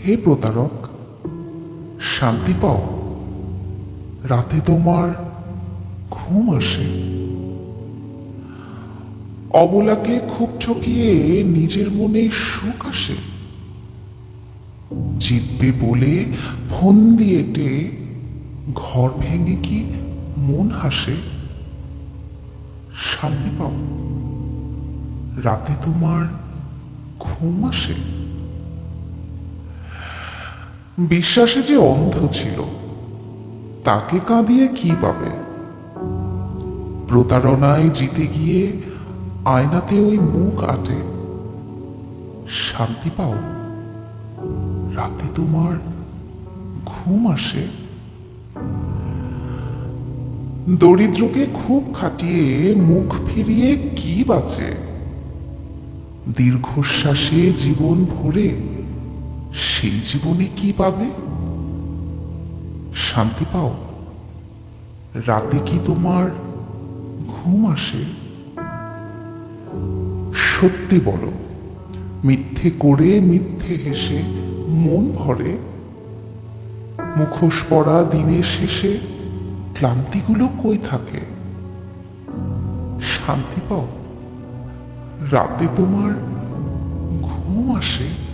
হে প্রতারক, শান্তি পাও? রাতে তোমার ঘুম আসে? অবলাকে খুব ঠকিয়ে নিজের মনে সুখ আসে? জিতবে বলে ফন্দি এঁটে ঘর ভেঙে কি মন হাসে? শান্তি পাও? রাতে তোমার ঘুম আসে? বিশ্বাসে যে অন্ধ ছিল, তাকে কাঁদিয়ে কি পাবে? প্রতারণায় জিতে গিয়ে আয়নাতে ওই মুখ আটে। শান্তি পাও? রাতে তোমার ঘুম আসে? দরিদ্রকে খুব খাটিয়ে মুখ ফিরিয়ে কি বাঁচে? দীর্ঘশ্বাসে জীবন ভরে সেই জীবনে কি পাবে? শান্তি পাও? রাতে কি তোমার ঘুম আসে? সত্যি বলো, মিথ্যে করে মিথ্যে হেসে মন ভরে? মুখোশ পরা দিনের শেষে ক্লান্তিগুলো কই থাকে? শান্তি পাও? রাতে তোমার ঘুম আসে?